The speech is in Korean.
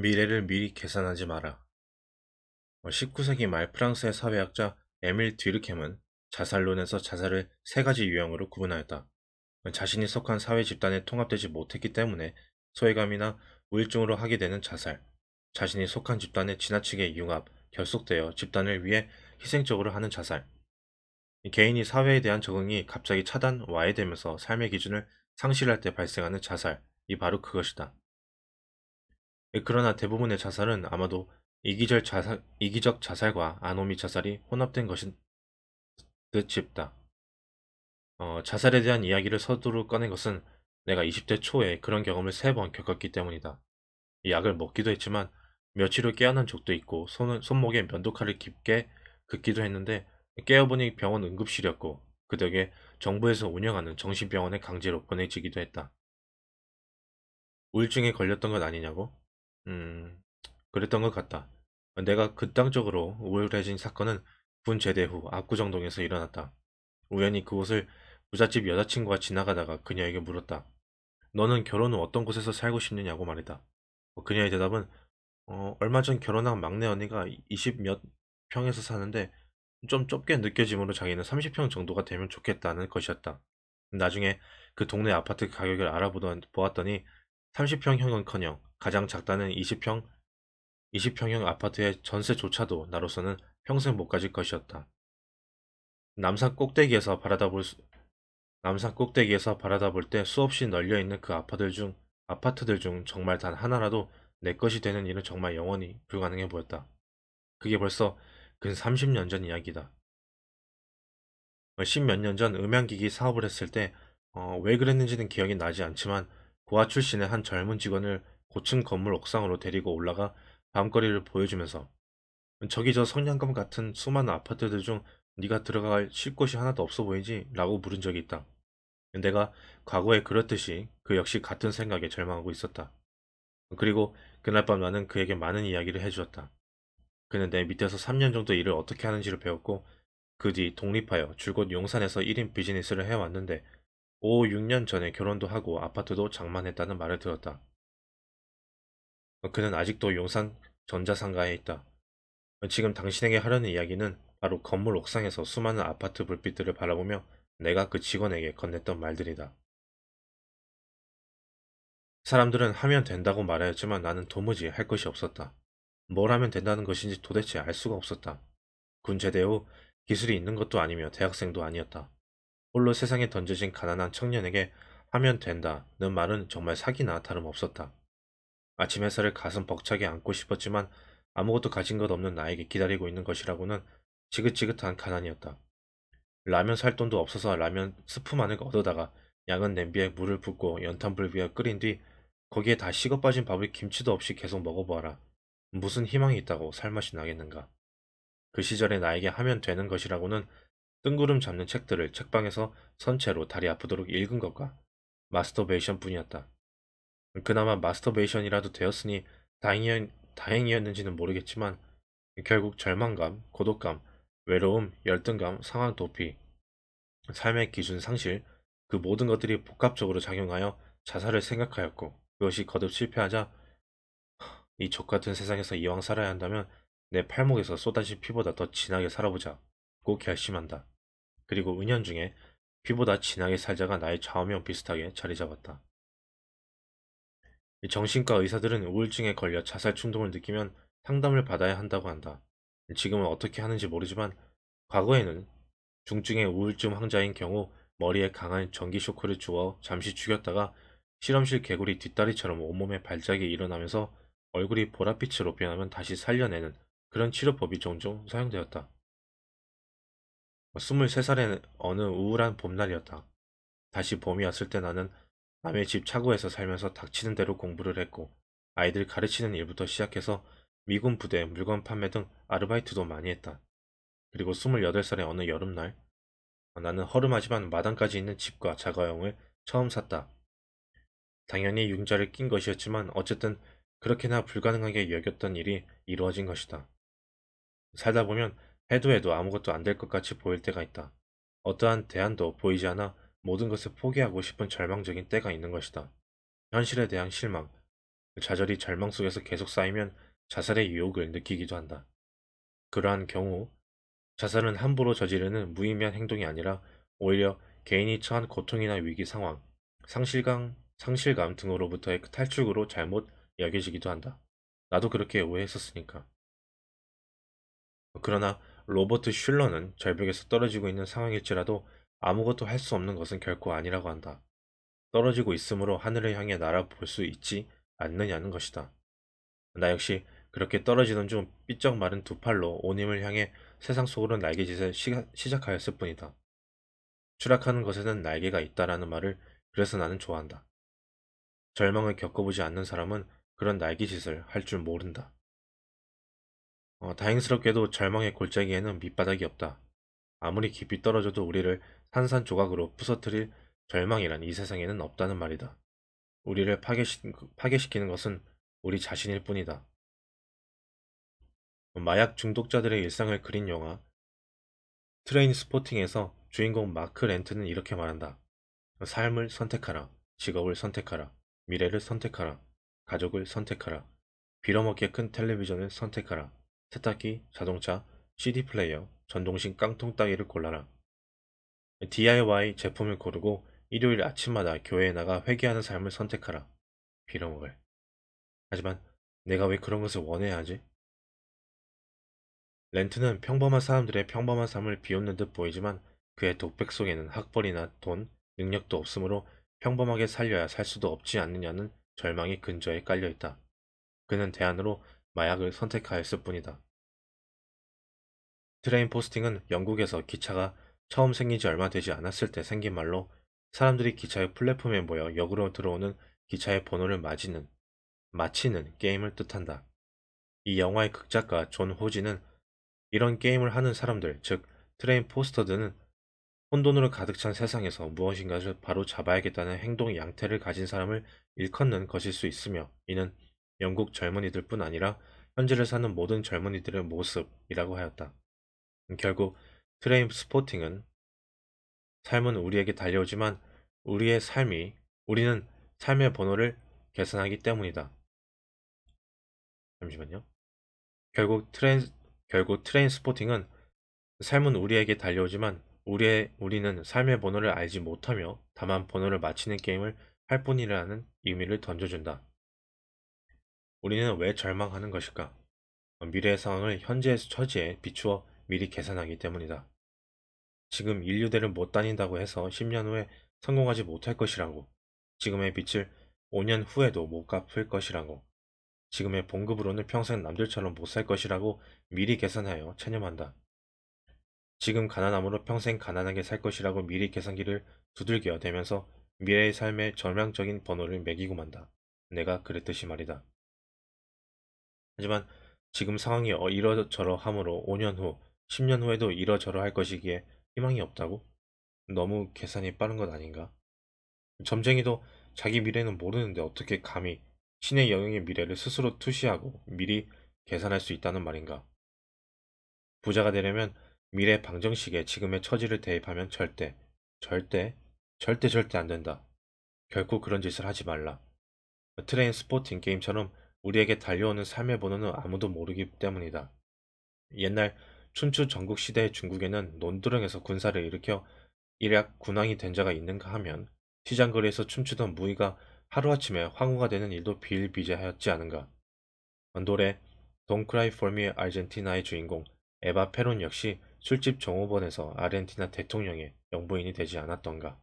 미래를 미리 계산하지 마라. 19세기 말 프랑스의 사회학자 에밀 뒤르켐은 자살론에서 자살을 세 가지 유형으로 구분하였다. 자신이 속한 사회 집단에 통합되지 못했기 때문에 소외감이나 우울증으로 하게 되는 자살, 자신이 속한 집단에 지나치게 융합, 결속되어 집단을 위해 희생적으로 하는 자살, 이 개인이 사회에 대한 적응이 갑자기 차단, 와해되면서 삶의 기준을 상실할 때 발생하는 자살이 바로 그것이다. 그러나 대부분의 자살은 아마도 이기적 자살과 아노미 자살이 혼합된 것인 듯 싶다. 자살에 대한 이야기를 서두로 꺼낸 것은 내가 20대 초에 그런 경험을 3번 겪었기 때문이다. 이 약을 먹기도 했지만 며칠 후 깨어난 적도 있고 손목에 면도칼을 깊게 긋기도 했는데 깨어보니 병원 응급실이었고 그 덕에 정부에서 운영하는 정신병원에 강제로 보내지기도 했다. 우울증에 걸렸던 건 아니냐고? 음, 그랬던 것 같다. 내가 극단적으로 우울해진 사건은 군 제대 후 압구정동에서 일어났다. 우연히 그곳을 부잣집 여자친구가 지나가다가 그녀에게 물었다. 너는 결혼 후 어떤 곳에서 살고 싶느냐고 말이다. 그녀의 대답은 얼마 전 결혼한 막내 언니가 20 몇 평에서 사는데 좀 좁게 느껴지므로 자기는 30평 정도가 되면 좋겠다는 것이었다. 나중에 그 동네 아파트 가격을 보았더니 30평형은커녕 가장 작다는 20평형 아파트의 전세조차도 나로서는 평생 못 가질 것이었다. 남산 꼭대기에서 바라다볼 수- 남산 꼭대기에서 바라다볼 때 수없이 널려있는 그 아파트들 중 정말 단 하나라도 내 것이 되는 일은 정말 영원히 불가능해 보였다. 그게 벌써 근 30년 전 이야기다. 10몇 년 전 음향기기 사업을 했을 때, 왜 그랬는지는 기억이 나지 않지만, 고아 출신의 한 젊은 직원을 고층 건물 옥상으로 데리고 올라가 밤거리를 보여주면서, 저기 저 성냥감 같은 수많은 아파트들 중 네가 들어갈 쉴 곳이 하나도 없어 보이지? 라고 물은 적이 있다. 내가 과거에 그렇듯이 그 역시 같은 생각에 절망하고 있었다. 그리고 그날 밤 나는 그에게 많은 이야기를 해주었다. 그는 내 밑에서 3년 정도 일을 어떻게 하는지를 배웠고 그 뒤 독립하여 줄곧 용산에서 1인 비즈니스를 해왔는데 5, 6년 전에 결혼도 하고 아파트도 장만했다는 말을 들었다. 그는 아직도 용산 전자상가에 있다. 지금 당신에게 하려는 이야기는 바로 건물 옥상에서 수많은 아파트 불빛들을 바라보며 내가 그 직원에게 건넸던 말들이다. 사람들은 하면 된다고 말하였지만 나는 도무지 할 것이 없었다. 뭘 하면 된다는 것인지 도대체 알 수가 없었다. 군 제대 후 기술이 있는 것도 아니며 대학생도 아니었다. 홀로 세상에 던져진 가난한 청년에게 하면 된다는 말은 정말 사기나 다름없었다. 아침 햇살을 가슴 벅차게 안고 싶었지만 아무것도 가진 것 없는 나에게 기다리고 있는 것이라고는 지긋지긋한 가난이었다. 라면 살 돈도 없어서 라면 스프만을 얻어다가 양은 냄비에 물을 붓고 연탄불 위에 끓인 뒤 거기에 다 식어 빠진 밥을 김치도 없이 계속 먹어보아라. 무슨 희망이 있다고 살맛이 나겠는가. 그 시절에 나에게 하면 되는 것이라고는 뜬구름 잡는 책들을 책방에서 선체로 다리 아프도록 읽은 것과 마스터베이션 뿐이었다. 그나마 마스터베이션이라도 되었으니 다행이었는지는 모르겠지만 결국 절망감, 고독감, 외로움, 열등감, 상황 도피, 삶의 기준 상실, 그 모든 것들이 복합적으로 작용하여 자살을 생각하였고 그것이 거듭 실패하자 이 족같은 세상에서 이왕 살아야 한다면 내 팔목에서 쏟아진 피보다 더 진하게 살아보자 고 결심한다. 그리고 은연중에 피보다 진하게 살자가 나의 좌우명 비슷하게 자리 잡았다. 이 정신과 의사들은 우울증에 걸려 자살 충동을 느끼면 상담을 받아야 한다고 한다. 지금은 어떻게 하는지 모르지만 과거에는 중증의 우울증 환자인 경우 머리에 강한 전기 쇼크를 주어 잠시 죽였다가 실험실 개구리 뒷다리처럼 온몸에 발작이 일어나면서 얼굴이 보랏빛으로 변하면 다시 살려내는 그런 치료법이 종종 사용되었다. 23살의 어느 우울한 봄날이었다. 다시 봄이 왔을 때 나는 남의 집 차고에서 살면서 닥치는 대로 공부를 했고 아이들 가르치는 일부터 시작해서 미군 부대 물건 판매 등 아르바이트도 많이 했다. 그리고 28살의 어느 여름날 나는 허름하지만 마당까지 있는 집과 자가용을 처음 샀다. 당연히 융자를 낀 것이었지만 어쨌든 그렇게나 불가능하게 여겼던 일이 이루어진 것이다. 살다 보면 해도 아무것도 안 될 것 같이 보일 때가 있다. 어떠한 대안도 보이지 않아 모든 것을 포기하고 싶은 절망적인 때가 있는 것이다. 현실에 대한 실망, 좌절이 절망 속에서 계속 쌓이면 자살의 유혹을 느끼기도 한다. 그러한 경우 자살은 함부로 저지르는 무의미한 행동이 아니라 오히려 개인이 처한 고통이나 위기 상황, 상실감 등으로부터의 탈출구로 잘못 여겨지기도 한다. 나도 그렇게 오해했었으니까. 그러나 로버트 슐러는 절벽에서 떨어지고 있는 상황일지라도 아무것도 할 수 없는 것은 결코 아니라고 한다. 떨어지고 있으므로 하늘을 향해 날아볼 수 있지 않느냐는 것이다. 나 역시 그렇게 떨어지던 중 삐쩍 마른 두 팔로 온 힘을 향해 세상 속으로 날개짓을 시작하였을 뿐이다. 추락하는 것에는 날개가 있다라는 말을 그래서 나는 좋아한다. 절망을 겪어보지 않는 사람은 그런 날개짓을 할 줄 모른다. 다행스럽게도 절망의 골짜기에는 밑바닥이 없다. 아무리 깊이 떨어져도 우리를 산산조각으로 부서뜨릴 절망이란 이 세상에는 없다는 말이다. 우리를 파괴시키는 것은 우리 자신일 뿐이다. 마약 중독자들의 일상을 그린 영화 트레인 스포팅에서 주인공 마크 렌트는 이렇게 말한다. 삶을 선택하라. 직업을 선택하라. 미래를 선택하라. 가족을 선택하라. 빌어먹기에 큰 텔레비전을 선택하라. 세탁기, 자동차, CD 플레이어, 전동식 깡통 따위를 골라라. DIY 제품을 고르고 일요일 아침마다 교회에 나가 회개하는 삶을 선택하라. 빌어먹을. 하지만 내가 왜 그런 것을 원해야 하지? 렌트는 평범한 사람들의 평범한 삶을 비웃는 듯 보이지만 그의 독백 속에는 학벌이나 돈, 능력도 없으므로 평범하게 살려야 살 수도 없지 않느냐는 절망이 근저에 깔려있다. 그는 대안으로 마약을 선택하였을 뿐이다. 트레인 포스팅은 영국에서 기차가 처음 생긴 지 얼마 되지 않았을 때 생긴 말로 사람들이 기차의 플랫폼에 모여 역으로 들어오는 기차의 번호를 마치는 게임을 뜻한다. 이 영화의 극작가 존 호지는 이런 게임을 하는 사람들, 즉 트레인 포스터들은 혼돈으로 가득 찬 세상에서 무엇인가를 바로 잡아야겠다는 행동 양태를 가진 사람을 일컫는 것일 수 있으며 이는 영국 젊은이들 뿐 아니라 현지를 사는 모든 젊은이들의 모습이라고 하였다. 결국 트레인 스포팅은 삶은 우리에게 달려오지만 우리는 삶의 번호를 계산하기 때문이다. 잠시만요. 결국 트레인 스포팅은 삶은 우리에게 달려오지만 우리는 삶의 번호를 알지 못하며 다만 번호를 맞히는 게임을 할 뿐이라는 의미를 던져준다. 우리는 왜 절망하는 것일까? 미래의 상황을 현재의 처지에 비추어 미리 계산하기 때문이다. 지금 인류대를 못 다닌다고 해서 10년 후에 성공하지 못할 것이라고. 지금의 빚을 5년 후에도 못 갚을 것이라고. 지금의 봉급으로는 평생 남들처럼 못 살 것이라고 미리 계산하여 체념한다. 지금 가난함으로 평생 가난하게 살 것이라고 미리 계산기를 두들겨 대면서 미래의 삶의 절망적인 번호를 매기고 만다. 내가 그랬듯이 말이다. 하지만 지금 상황이 이러저러하므로 5년 후, 10년 후에도 이러저러 할 것이기에 희망이 없다고? 너무 계산이 빠른 것 아닌가? 점쟁이도 자기 미래는 모르는데 어떻게 감히 신의 영역의 미래를 스스로 투시하고 미리 계산할 수 있다는 말인가? 부자가 되려면 미래 방정식에 지금의 처지를 대입하면 절대, 절대 안 된다. 결코 그런 짓을 하지 말라. 트레인 스포팅 게임처럼 우리에게 달려오는 삶의 번호는 아무도 모르기 때문이다. 옛날 춘추 전국 시대의 중국에는 논두렁에서 군사를 일으켜 일약 군왕이 된 자가 있는가 하면 시장거리에서 춤추던 무희가 하루아침에 황후가 되는 일도 비일비재하였지 않은가. 노래 Don't Cry For Me 아르헨티나의 주인공 에바 페론 역시 술집 종업원에서 아르헨티나 대통령의 영부인이 되지 않았던가.